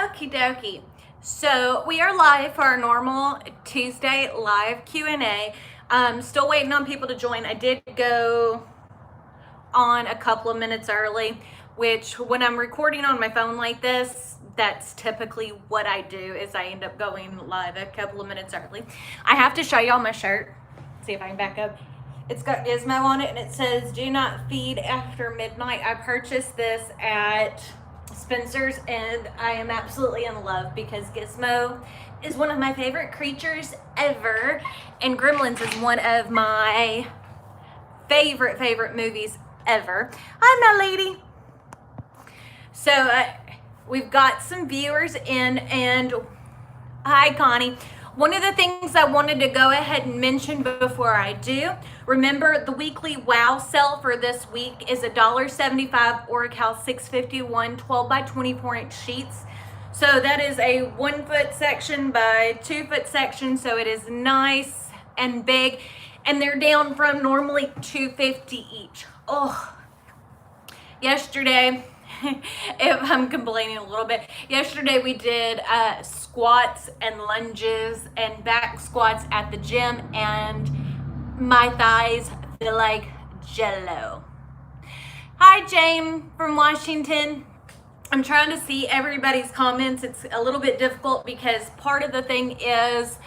Okie dokie. So we are live for our normal Tuesday live Q&A. Still waiting on people to join. I did go on a couple of minutes early, which when I'm recording on my phone like this, that's typically what I do, is I end up going live a couple of minutes early. I have to show y'all my shirt. See if I can back up. It's got Gizmo on it and it says, "Do not feed after midnight." I purchased this at Spencer's and I am absolutely in love because Gizmo is one of my favorite creatures ever, and Gremlins is one of my favorite movies ever. Hi, my lady. So we've got some viewers in, and hi, Connie. One of the things I wanted to go ahead and mention before I do, remember the weekly WOW sale for this week is $1.75 Oracal 651 12 by 24 inch sheets. So that is a 1 foot section by 2 foot section. So it is nice and big, and they're down from normally $2.50 each. Oh, yesterday, if I'm complaining a little bit, yesterday we did squats and lunges and back squats at the gym, and my thighs feel like jello. Hi, James from Washington. I'm trying to see everybody's comments. It's a little bit difficult because part of the thing is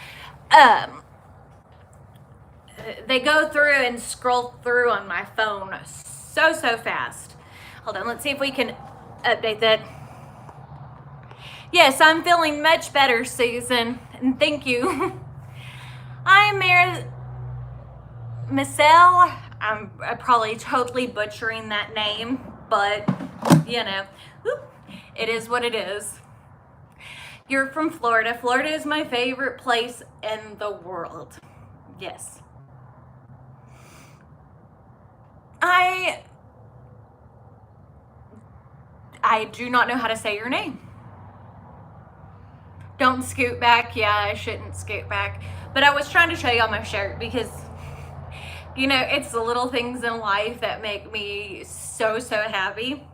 they go through and scroll through on my phone so fast. Hold on, let's see if we can update that. Yes, I'm feeling much better, Susan, and thank you. Hi, Michelle. I'm probably totally butchering that name, but you know, it is what it is. You're from Florida. Florida is my favorite place in the world. Yes. I do not know how to say your name. Don't scoot back. Yeah, I shouldn't scoot back. But I was trying to show y'all my shirt because, you know, it's the little things in life that make me so happy.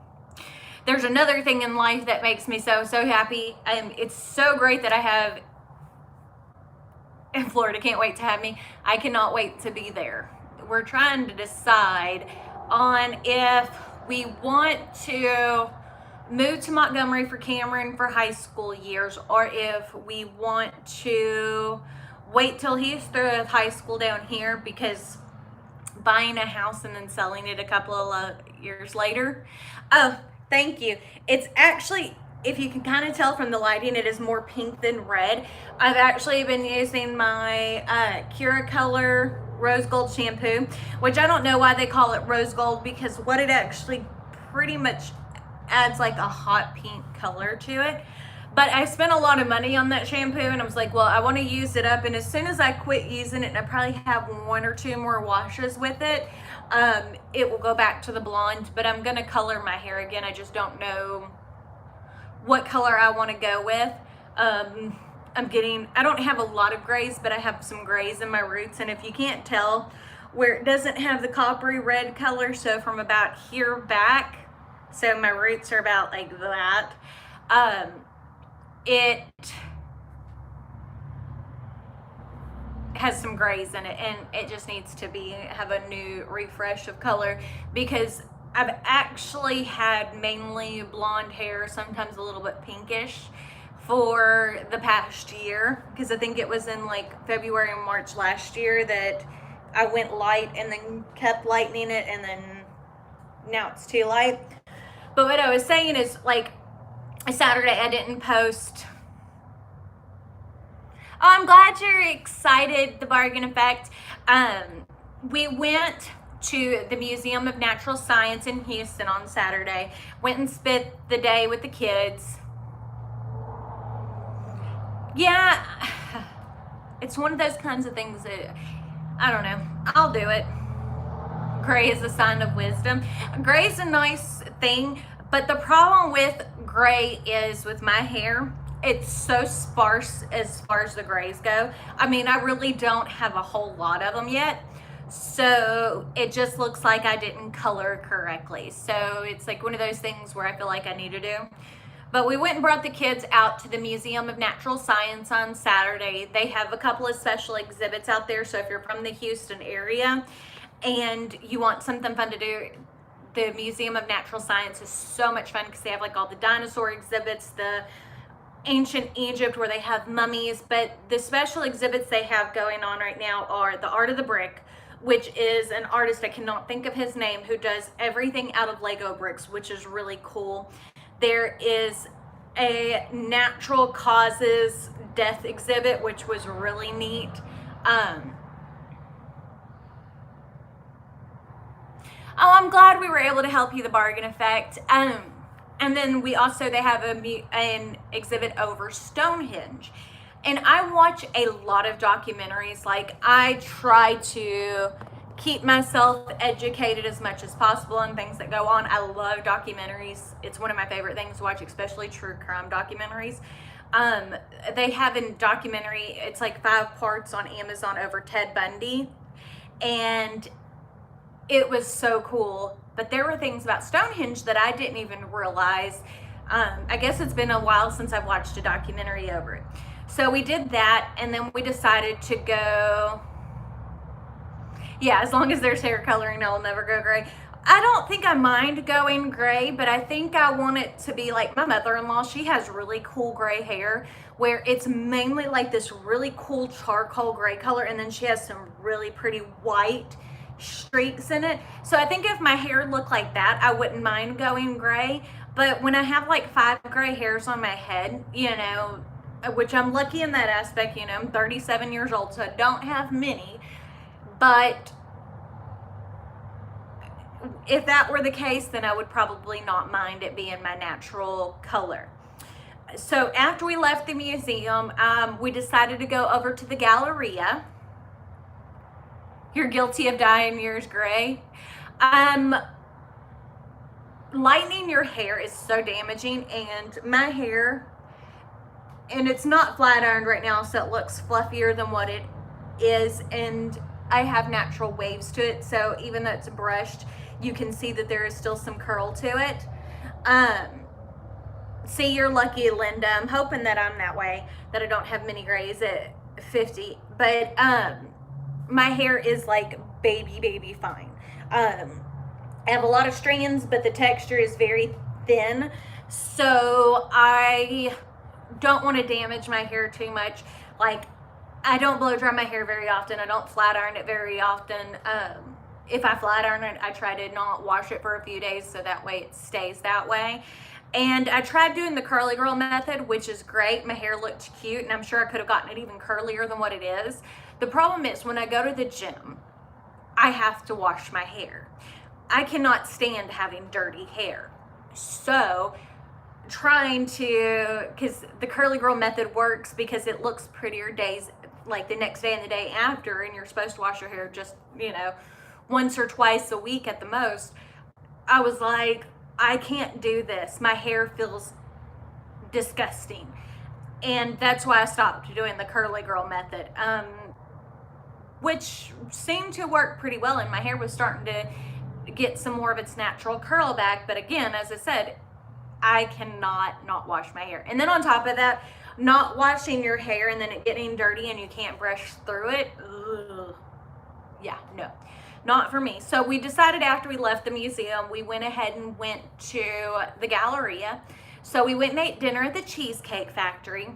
There's another thing in life that makes me so happy. It's so great that I have in Florida. Can't wait to have me. I cannot wait to be there. We're trying to decide on if we want to move to Montgomery for Cameron for high school years, or if we want to wait till he's through with high school down here, because buying a house and then selling it a couple of years later. Oh, thank you. It's actually, if you can kind of tell from the lighting, it is more pink than red. I've actually been using my Cura Color Rose Gold shampoo, which I don't know why they call it rose gold, because what it actually pretty much adds like a hot pink color to it. But I spent a lot of money on that shampoo, and I was like, well, I want to use it up, and as soon as I quit using it, and I probably have 1 or 2 more washes with it, it will go back to the blonde. But I'm gonna color my hair again. I just don't know what color I want to go with. I don't have a lot of grays, but I have some grays in my roots, and if you can't tell, where it doesn't have the coppery red color, so from about here back, so my roots are about like that, it has some grays in it, and it just needs to have a new refresh of color, because I've actually had mainly blonde hair, sometimes a little bit pinkish, for the past year, because I think it was in like February and March last year that I went light and then kept lightening it, and then now it's too light. But what I was saying is, like, Saturday I didn't post. Oh, I'm glad you're excited, the bargain effect. We went to the Museum of Natural Science in Houston on Saturday. Went and spent the day with the kids. Yeah, it's one of those kinds of things that, I don't know, I'll do it. Gray is a sign of wisdom. Gray is a nice thing, but the problem with gray is, with my hair, it's so sparse as far as the grays go. I mean, I really don't have a whole lot of them yet, so it just looks like I didn't color correctly. So it's like one of those things where I feel like I need to do. But we went and brought the kids out to the Museum of Natural Science on Saturday. They have a couple of special exhibits out there. So if you're from the Houston area and you want something fun to do, the Museum of Natural Science is so much fun because they have like all the dinosaur exhibits, the ancient Egypt where they have mummies, but the special exhibits they have going on right now are the Art of the Brick, which is an artist, I cannot think of his name, who does everything out of Lego bricks, which is really cool. There is a natural causes death exhibit, which was really neat. Oh, I'm glad we were able to help you, the bargain effect. And then they have an exhibit over Stonehenge. And I watch a lot of documentaries. Like, I try to keep myself educated as much as possible on things that go on. I love documentaries. It's one of my favorite things to watch, especially true crime documentaries. They have a documentary, it's like 5 parts on Amazon over Ted Bundy. And it was so cool. But there were things about Stonehenge that I didn't even realize. I guess it's been a while since I've watched a documentary over it. So we did that, and then we decided to go, yeah, as long as there's hair coloring, I'll never go gray. I don't think I mind going gray, but I think I want it to be like my mother-in-law. She has really cool gray hair where it's mainly like this really cool charcoal gray color, and then she has some really pretty white streaks in it. So I think if my hair looked like that, I wouldn't mind going gray. But when I have like 5 gray hairs on my head, you know, which I'm lucky in that aspect, you know, I'm 37 years old, so I don't have many. But if that were the case, then I would probably not mind it being my natural color. So after we left the museum, we decided to go over to the Galleria. You're guilty of dyeing yours gray. Lightening your hair is so damaging, and my hair, and it's not flat ironed right now, so it looks fluffier than what it is, and I have natural waves to it, so even though it's brushed, you can see that there is still some curl to it. See, you're lucky, Linda. I'm hoping that I'm that way, that I don't have many grays at 50, but my hair is like baby fine. I have a lot of strands, but the texture is very thin, so I don't want to damage my hair too much. Like, I don't blow dry my hair very often. I don't flat iron it very often. If I flat iron it, I try to not wash it for a few days so that way it stays that way. And I tried doing the curly girl method, which is great. My hair looked cute, and I'm sure I could have gotten it even curlier than what it is. The problem is when I go to the gym, I have to wash my hair. I cannot stand having dirty hair. So trying to, because the curly girl method works because it looks prettier days, like the next day and the day after, and you're supposed to wash your hair just, you know, once or twice a week at the most. I was like, I can't do this. My hair feels disgusting. And that's why I stopped doing the curly girl method, which seemed to work pretty well, and my hair was starting to get some more of its natural curl back. But again, as I said, I cannot not wash my hair. And then on top of that, not washing your hair and then it getting dirty and you can't brush through it, ugh. Yeah, no, not for me. So we decided after we left the museum, we went ahead and went to the Galleria. So we went and ate dinner at the Cheesecake Factory.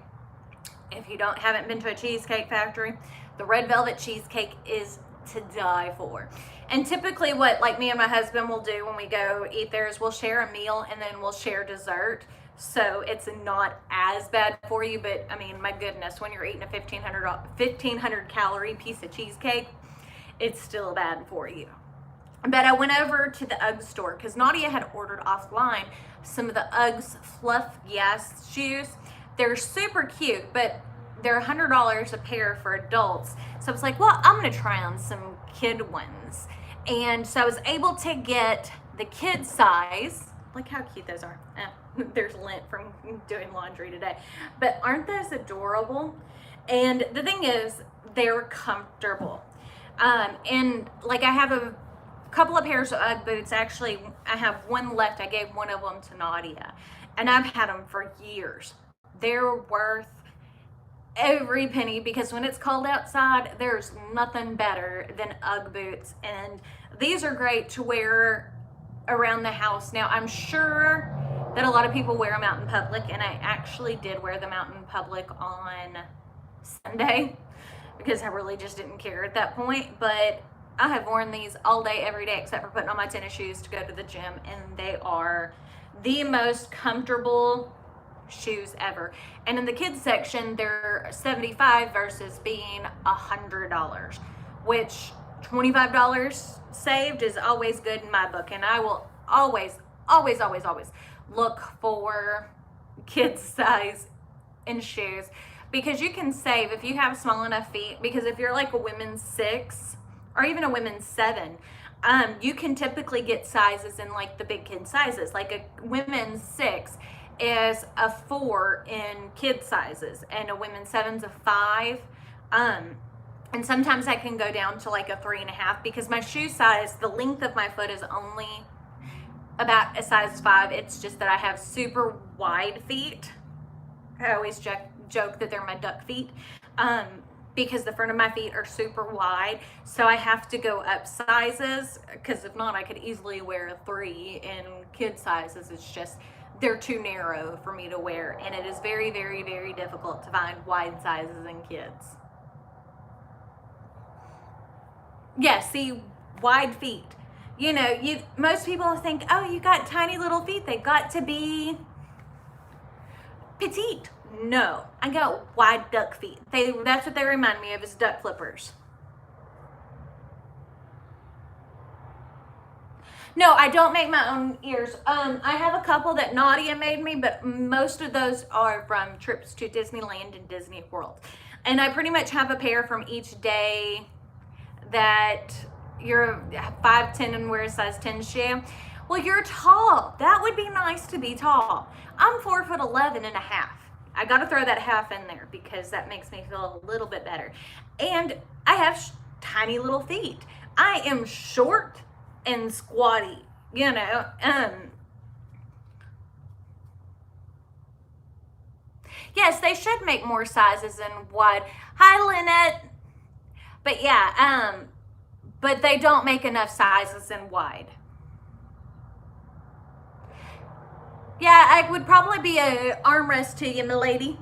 If you haven't been to a Cheesecake Factory, the red velvet cheesecake is to die for. And typically what like me and my husband will do when we go eat there is we'll share a meal and then we'll share dessert. So it's not as bad for you, but I mean, my goodness, when you're eating a 1,500 calorie piece of cheesecake, it's still bad for you. But I went over to the UGG store because Nadia had ordered offline some of the UGG's Fluff Yes shoes. They're super cute, but they're $100 a pair for adults. So I was like, well, I'm gonna try on some kid ones. And so I was able to get the kid size. Look how cute those are. There's lint from doing laundry today. But aren't those adorable? And the thing is, they're comfortable. And like I have a couple of pairs of Ugg boots. Actually, I have one left. I gave one of them to Nadia, and I've had them for years. They're worth every penny, because when it's cold outside, there's nothing better than Ugg boots, and these are great to wear around the house. Now, I'm sure that a lot of people wear them out in public, and I actually did wear them out in public on Sunday because I really just didn't care at that point, but I have worn these all day, every day, except for putting on my tennis shoes to go to the gym, and they are the most comfortable shoes ever. And in the kids section, they're $75 versus being $100, which $25 saved is always good in my book. And I will always look for kids size in shoes, because you can save if you have small enough feet. Because if you're like a women's 6 or even a women's 7, you can typically get sizes in like the big kid sizes. Like a women's 6 is a 4 in kid sizes, and a women's 7's a 5. And sometimes I can go down to like a 3.5, because my shoe size, the length of my foot is only about a size 5. It's just that I have super wide feet. I always joke that they're my duck feet, because the front of my feet are super wide, so I have to go up sizes, because if not, I could easily wear a 3 in kid sizes. It's just they're too narrow for me to wear, and it is very, very, very difficult to find wide sizes in kids. Yeah, see, wide feet. You know, most people think, oh, you got tiny little feet, they got to be petite. No, I got wide duck feet. That's what they remind me of, is duck flippers. No, I don't make my own ears. I have a couple that Nadia made me, but most of those are from trips to Disneyland and Disney World. And I pretty much have a pair from each day that you're 5'10" and wear a size 10 shoe. Well, you're tall. That would be nice to be tall. I'm 4'11" and a half. I got to throw that half in there because that makes me feel a little bit better. And I have tiny little feet. I am short and squatty, you know. Yes, they should make more sizes in wide. Hi, Lynette. But yeah, but they don't make enough sizes in wide. Yeah, I would probably be an armrest to you, milady.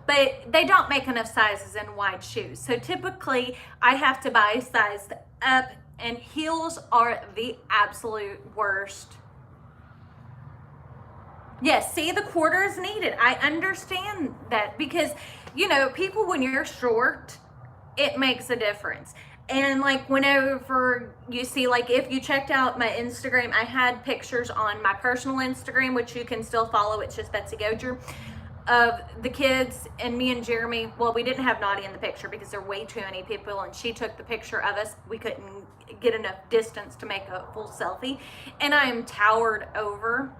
But they don't make enough sizes in wide shoes. So typically, I have to buy sized up, and heels are the absolute worst. Yes, see, the quarter is needed. I understand that, because, you know, people, when you're short, it makes a difference. And like whenever you see, like if you checked out my Instagram, I had pictures on my personal Instagram, which you can still follow. It's just Betsy Goger, of the kids and me and Jeremy. Well, we didn't have Nadia in the picture because there are way too many people, and she took the picture of us. We couldn't get enough distance to make a full selfie, and I am towered over.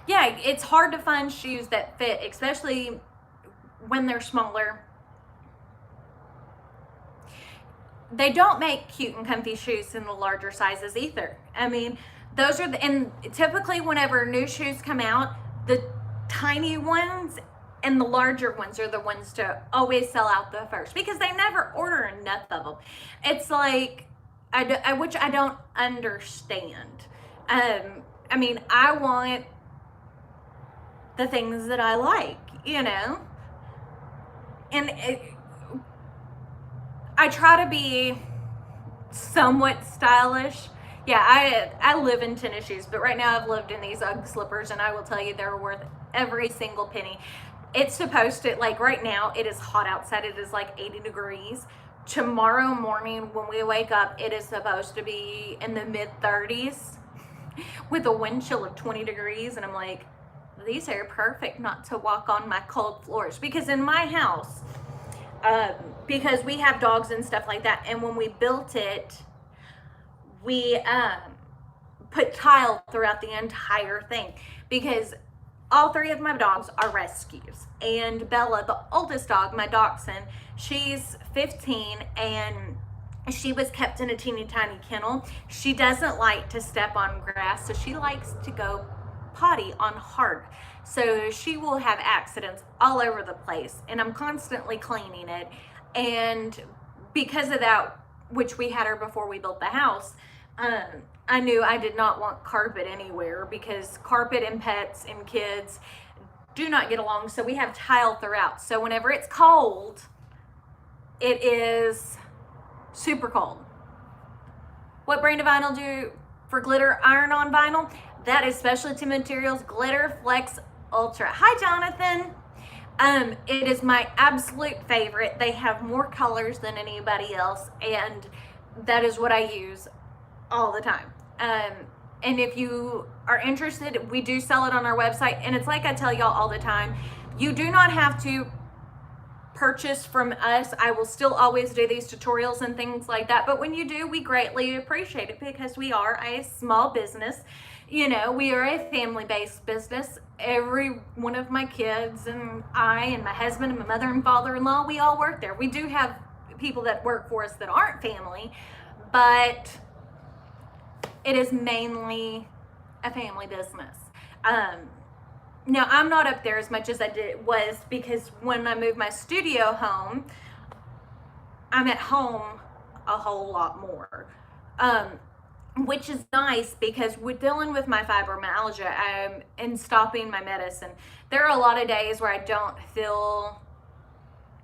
Yeah, it's hard to find shoes that fit, especially when they're smaller. They don't make cute and comfy shoes in the larger sizes either. I mean, those are and typically whenever new shoes come out, the tiny ones and the larger ones are the ones to always sell out the first, because they never order enough of them. It's like, which I don't understand. I mean, I want the things that I like, you know? And I try to be somewhat stylish. Yeah, I live in tennis shoes, but right now I've lived in these Ugg slippers, and I will tell you they're worth every single penny. It's supposed to, like right now, it is hot outside. It is like 80 degrees. Tomorrow morning when we wake up, it is supposed to be in the mid 30s with a wind chill of 20 degrees. And I'm like, these are perfect not to walk on my cold floors, because in my house, because we have dogs and stuff like that, and when we built it, we put tile throughout the entire thing, because all three of my dogs are rescues. And Bella, the oldest dog, my dachshund, she's 15 and she was kept in a teeny tiny kennel. She doesn't like to step on grass, so she likes to go potty on hard. So she will have accidents all over the place, and I'm constantly cleaning it. And because of that, which we had her before we built the house, I knew I did not want carpet anywhere, because carpet and pets and kids do not get along. So we have tile throughout. So whenever it's cold, it is super cold. What brand of vinyl do for glitter iron-on vinyl? That is Specialty Materials Glitter Flex Ultra. Hi, Jonathan. It is my absolute favorite. They have more colors than anybody else, and that is what I use all the time. And if you are interested, we do sell it on our website. And it's like I tell y'all all the time, you do not have to purchase from us. I will still always do these tutorials and things like that. But when you do, we greatly appreciate it, because we are a small business. You know, we are a family-based business. Every one of my kids and I and my husband and my mother and father-in-law, we all work there. We do have people that work for us that aren't family, but it is mainly a family business. Now, I'm not up there as much as I was, because when I moved my studio home, I'm at home a whole lot more. Which is nice, because we're dealing with my fibromyalgia and stopping my medicine. There are a lot of days where I don't feel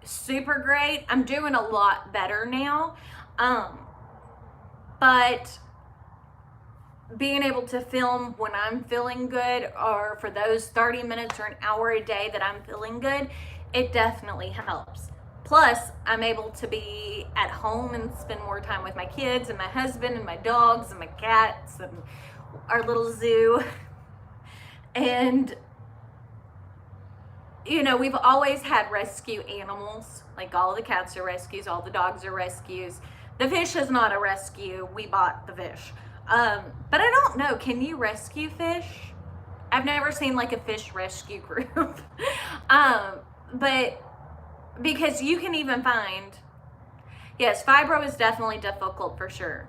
super great. I'm doing a lot better now. But being able to film when I'm feeling good, or for those 30 minutes or an hour a day that I'm feeling good, it definitely helps. Plus, I'm able to be at home and spend more time with my kids and my husband and my dogs and my cats and our little zoo. And, you know, we've always had rescue animals. Like, all the cats are rescues, all the dogs are rescues. The fish is not a rescue. We bought the fish. But I don't know, can you rescue fish? I've never seen like a fish rescue group. But because you can even find, yes, fibro is definitely difficult for sure.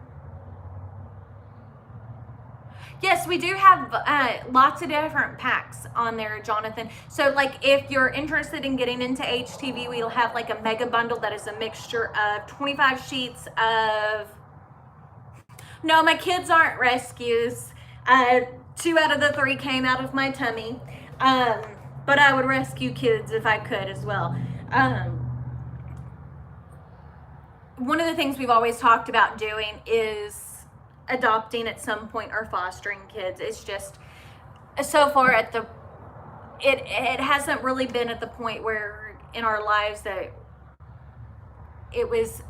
Yes, we do have lots of different packs on there, Jonathan. So like, if you're interested in getting into HTV, we'll have like a mega bundle that is a mixture of 25 sheets of, no, my kids aren't rescues. 2 out of the 3 came out of my tummy. But I would rescue kids if I could as well. One of the things we've always talked about doing is adopting at some point, or fostering kids. It's just, so far it hasn't really been at the point where in our lives that it was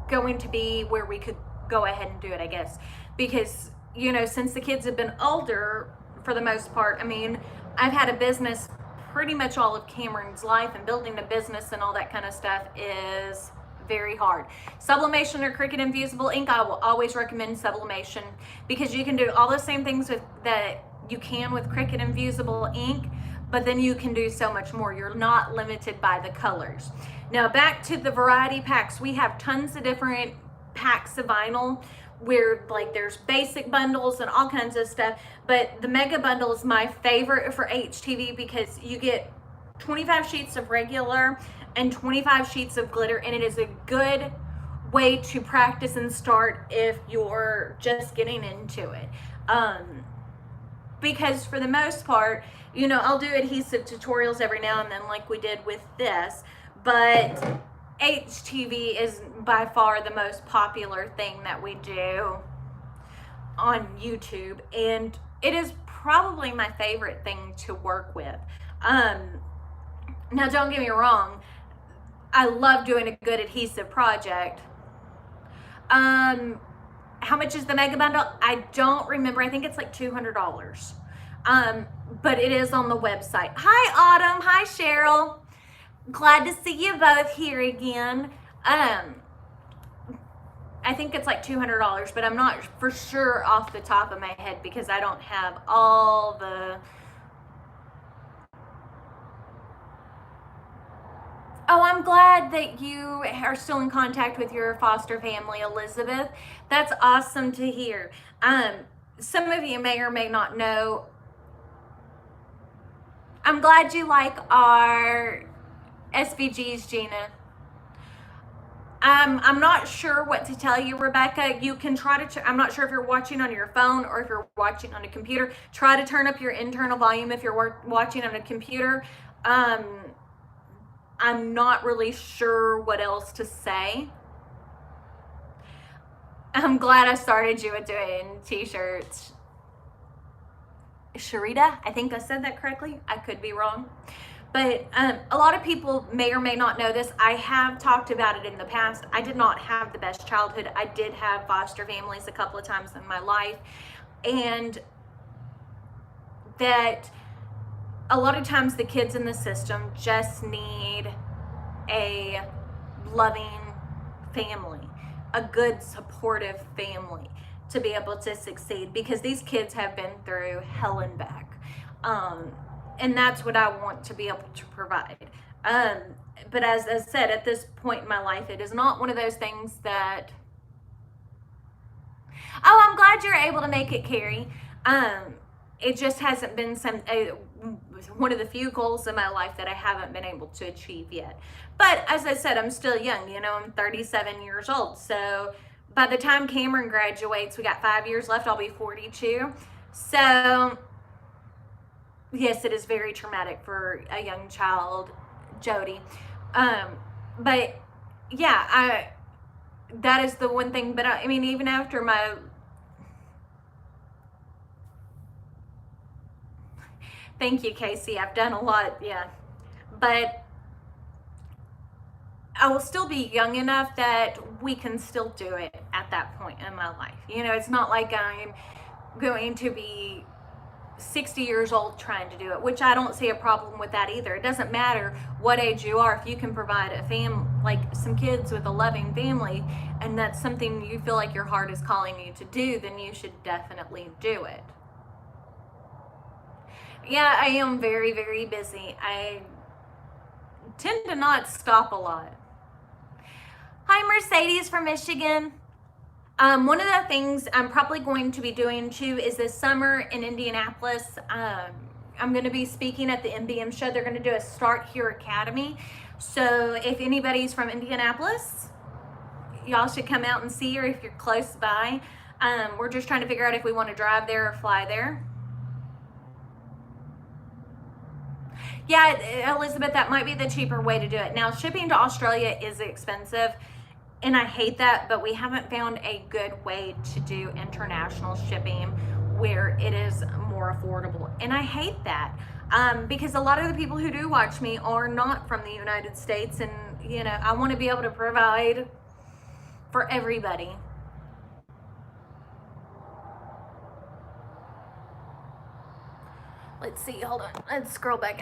going to be where we could go ahead and do it, I guess. Because, you know, since the kids have been older, for the most part, I mean, I've had a business pretty much all of Cameron's life, and building a business and all that kind of stuff is very hard. Sublimation or Cricut infusible ink, I will always recommend Sublimation, because you can do all the same things that you can with Cricut infusible ink, but then you can do so much more. You're not limited by the colors. Now back to the variety packs. We have tons of different packs of vinyl, where like there's basic bundles and all kinds of stuff, but the mega bundle is my favorite for HTV, because you get 25 sheets of regular and 25 sheets of glitter, and it is a good way to practice and start if you're just getting into it. Because for the most part, you know, I'll do adhesive tutorials every now and then like we did with this, but HTV is by far the most popular thing that we do on YouTube, and it is probably my favorite thing to work with. Now don't get me wrong, I love doing a good adhesive project. How much is the mega bundle? I don't remember. I think it's like $200. But it is on the website. Hi Autumn, hi Cheryl. Glad to see you both here again. I think it's like $200, but I'm not for sure off the top of my head, because I don't have all the Oh, I'm glad that you are still in contact with your foster family, Elizabeth. That's awesome to hear. Um, some of you may or may not know. I'm glad you like our SVGs, Gina. I'm not sure what to tell you, Rebecca. You can try to, I'm not sure if you're watching on your phone or if you're watching on a computer. Try to turn up your internal volume if you're watching on a computer. I'm not really sure what else to say. I'm glad I started you with doing t-shirts. Sharita, I think I said that correctly. I could be wrong. But a lot of people may or may not know this. I have talked about it in the past. I did not have the best childhood. I did have foster families a couple of times in my life. And that a lot of times the kids in the system just need a loving family, a good supportive family to be able to succeed, because these kids have been through hell and back. And that's what I want to be able to provide. But as I said, at this point in my life, it is not one of those things that, oh, I'm glad you're able to make it, Carrie. It just hasn't been one of the few goals in my life that I haven't been able to achieve yet. But as I said, I'm still young, I'm 37 years old. So by the time Cameron graduates, we got 5 years left. I'll be 42. So yes, it is very traumatic for a young child, Jody. But yeah, that is the one thing. But I mean, even after my, thank you, Casey. I've done a lot, yeah. But I will still be young enough that we can still do it at that point in my life. It's not like I'm going to be 60 years old trying to do it, which I don't see a problem with that either. It doesn't matter what age you are. If you can provide a like some kids with a loving family, and that's something you feel like your heart is calling you to do, then you should definitely do it. Yeah, I am very, very busy. I tend to not stop a lot. Hi, Mercedes from Michigan. One of the things I'm probably going to be doing too is this summer in Indianapolis, I'm going to be speaking at the MBM show. They're going to do a Start Here Academy. So if anybody's from Indianapolis, y'all should come out and see her if you're close by. We're just trying to figure out if we want to drive there or fly there. Yeah, Elizabeth, that might be the cheaper way to do it. Now, shipping to Australia is expensive, and I hate that, but we haven't found a good way to do international shipping where it is more affordable. And I hate that because a lot of the people who do watch me are not from the United States, and I want to be able to provide for everybody. Let's see, hold on, let's scroll back.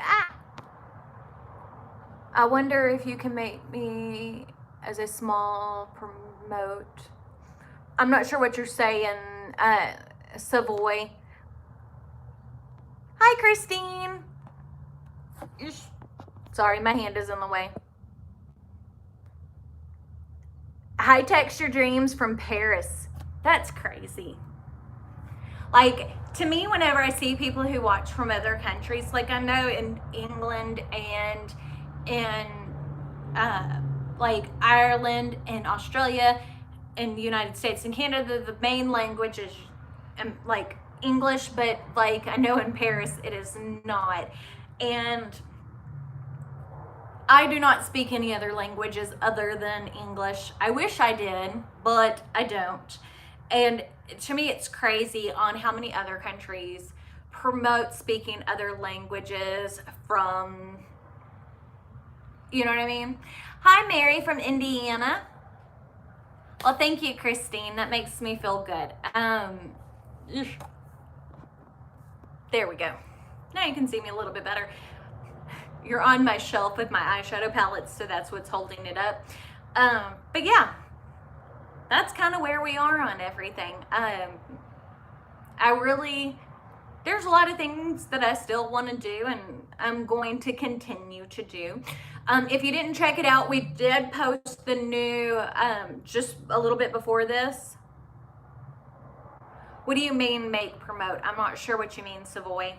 I wonder if you can make me as a small promote. I'm not sure what you're saying, Savoy. Hi, Christine. Sorry, my hand is in the way. High Texture Dreams from Paris. That's crazy. Like, to me, whenever I see people who watch from other countries, like I know in England and in like Ireland and Australia and the United States and Canada, the main language is like English, but like I know in Paris it is not. And I do not speak any other languages other than English. I wish I did, but I don't. And to me, it's crazy on how many other countries promote speaking other languages from, you know what I mean? Hi, Mary from Indiana. Well, thank you, Christine. That makes me feel good. There we go. Now you can see me a little bit better. You're on my shelf with my eyeshadow palettes, so that's what's holding it up. But yeah, that's kind of where we are on everything. There's a lot of things that I still want to do, and I'm going to continue to do. If you didn't check it out, we did post the new, just a little bit before this. What do you mean make promote? I'm not sure what you mean, Savoy.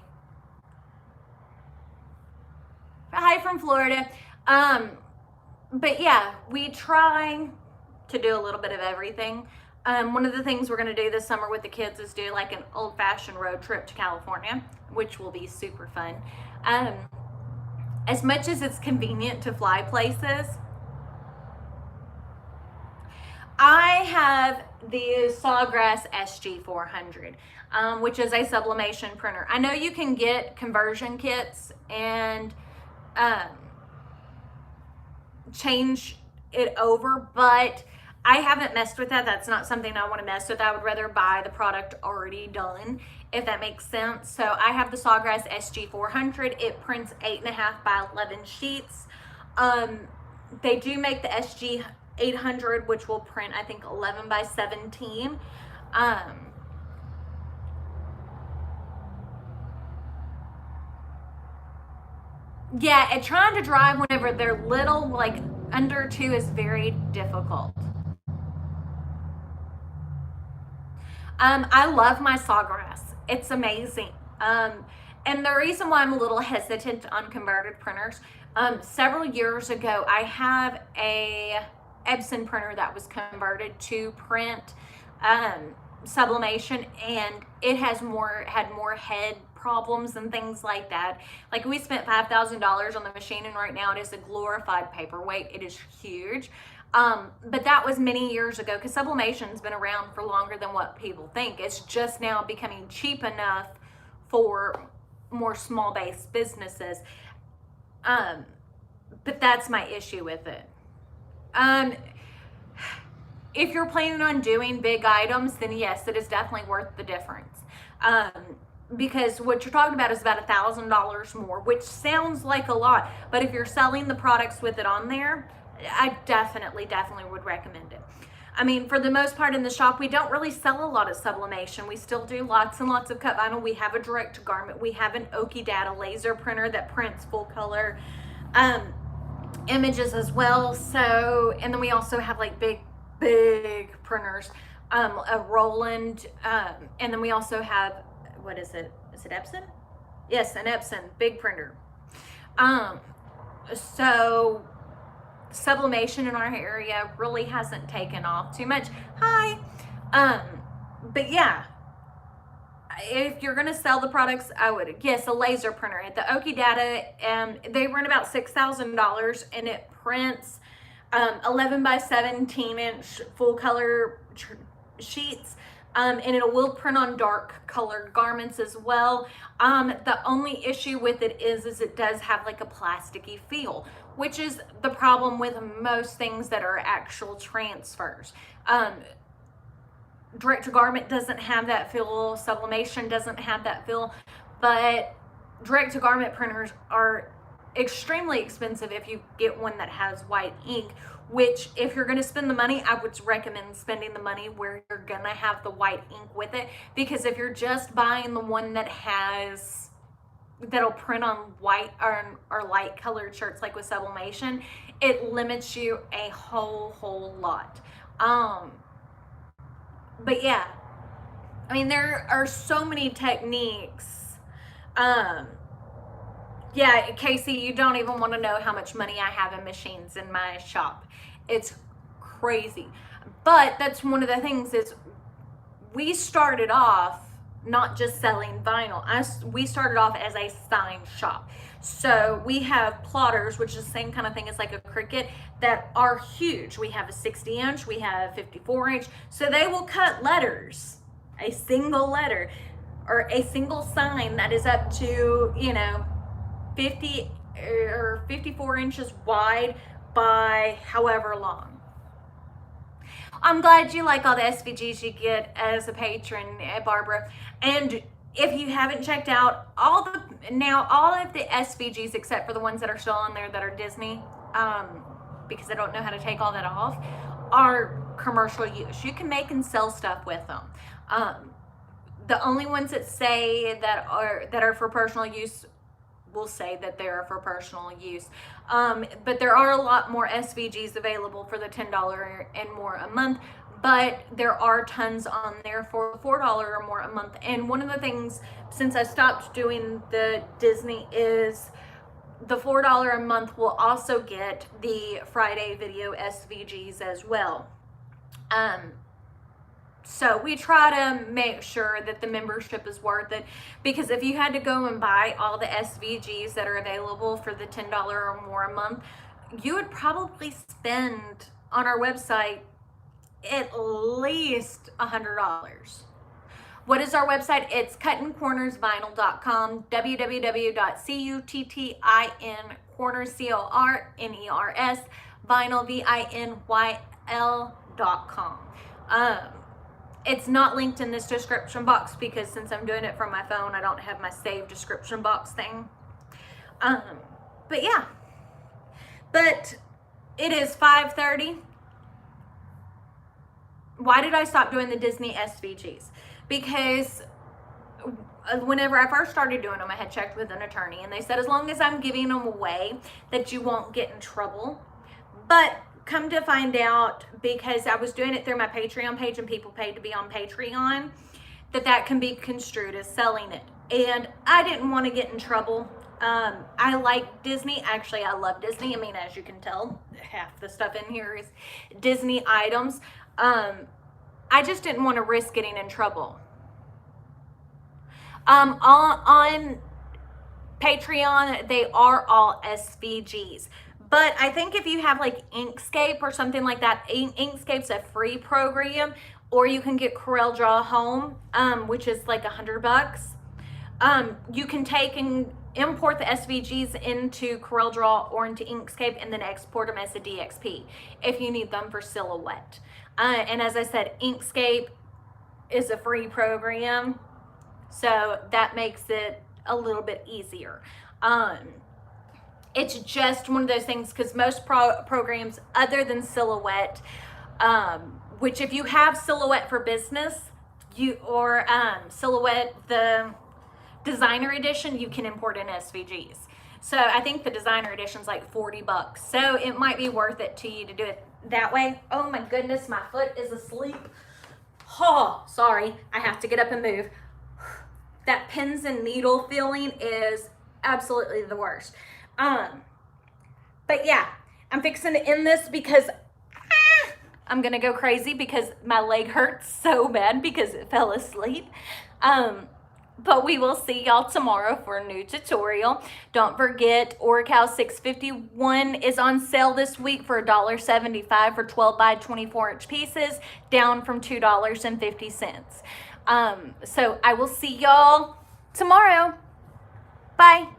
Hi from Florida. But yeah, we try to do a little bit of everything. One of the things we're going to do this summer with the kids is do like an old-fashioned road trip to California, which will be super fun. As much as it's convenient to fly places, I have the Sawgrass SG400, which is a sublimation printer. I know you can get conversion kits and change it over, but I haven't messed with that. That's not something I want to mess with. I would rather buy the product already done, if that makes sense. So I have the Sawgrass SG400. It prints 8.5 by 11 sheets. They do make the SG800, which will print, I think, 11 by 17. Yeah, and trying to drive whenever they're little, like under 2, is very difficult. I love my Sawgrass. It's amazing. And the reason why I'm a little hesitant on converted printers, several years ago, I have a Epson printer that was converted to print sublimation, and it had more head problems and things like that. Like, we spent $5,000 on the machine, and right now it is a glorified paperweight. It is huge. But that was many years ago, because sublimation's been around for longer than what people think. It's just now becoming cheap enough for more small-based businesses. But that's my issue with it. If you're planning on doing big items, then yes, it is definitely worth the difference. Because what you're talking about is about $1,000 more, which sounds like a lot, but if you're selling the products with it on there, I definitely would recommend it. I mean, for the most part in the shop, we don't really sell a lot of sublimation. We still do lots and lots of cut vinyl. We have a direct to garment. We have an Oki Data laser printer that prints full color images as well. So, and then we also have like big printers, a Roland, and then we also have, what is it? Is it Epson? Yes, an Epson big printer. So sublimation in our area really hasn't taken off too much. Hi. But yeah, if you're going to sell the products, I would, yes, a laser printer. At the Oki Data, they run about $6,000, and it prints 11 by 17 inch full color sheets. And it will print on dark colored garments as well. The only issue with it is it does have like a plasticky feel, which is the problem with most things that are actual transfers. Direct to garment doesn't have that feel, sublimation doesn't have that feel, but direct to garment printers are extremely expensive if you get one that has white ink, which, if you're going to spend the money, I would recommend spending the money where you're going to have the white ink with it, because if you're just buying the one that'll print on white or light colored shirts like with sublimation, it limits you a whole lot. But yeah, I mean, there are so many techniques. Yeah, Casey, you don't even want to know how much money I have in machines in my shop. It's crazy. But that's one of the things, is we started off not just selling vinyl. We started off as a sign shop. So we have plotters, which is the same kind of thing as like a Cricut, that are huge. We have a 60 inch, we have 54 inch. So they will cut letters, a single letter or a single sign that is up to, 50 or 54 inches wide by however long. I'm glad you like all the SVGs you get as a patron, Barbara. And if you haven't checked out all of the SVGs, except for the ones that are still on there that are Disney, because I don't know how to take all that off, are commercial use. You can make and sell stuff with them. The only ones that say that are for personal use will say that they're for personal use. But there are a lot more SVGs available for the $10 and more a month, but there are tons on there for $4 or more a month. And one of the things, since I stopped doing the Disney, is the $4 a month will also get the Friday video SVGs as well. So we try to make sure that the membership is worth it, because if you had to go and buy all the SVGs that are available for the $10 or more a month, you would probably spend on our website at least $100. What is our website? It's cuttincornersvinyl.com, www.cuttin corners, vinyl, vinyl.com. It's not linked in this description box because since I'm doing it from my phone, I don't have my saved description box thing. But yeah, but it is 5:30. Why did I stop doing the Disney SVGs? Because whenever I first started doing them, I had checked with an attorney and they said as long as I'm giving them away that you won't get in trouble. But come to find out, because I was doing it through my Patreon page and people paid to be on Patreon, that can be construed as selling it. And I didn't want to get in trouble. I like Disney. Actually, I love Disney. I mean, as you can tell, half the stuff in here is Disney items. I just didn't want to risk getting in trouble. On Patreon, they are all SVGs. But I think if you have like Inkscape or something like that, Inkscape's a free program, or you can get CorelDRAW Home, which is like $100. You can take and import the SVGs into CorelDRAW or into Inkscape and then export them as a DXP if you need them for silhouette. And as I said, Inkscape is a free program, so that makes it a little bit easier. It's just one of those things, because most programs other than Silhouette, which if you have Silhouette for Business, or Silhouette the Designer Edition, you can import in SVGs. So I think the Designer Edition's like $40. So it might be worth it to you to do it that way. Oh my goodness, my foot is asleep. Oh, sorry, I have to get up and move. That pins and needle feeling is absolutely the worst. But yeah, I'm fixing to end this because I'm gonna go crazy because my leg hurts so bad because it fell asleep. But we will see y'all tomorrow for a new tutorial. Don't forget, Oracal 651 is on sale this week for $1.75 for 12 by 24 inch pieces, down from $2.50. So I will see y'all tomorrow. Bye.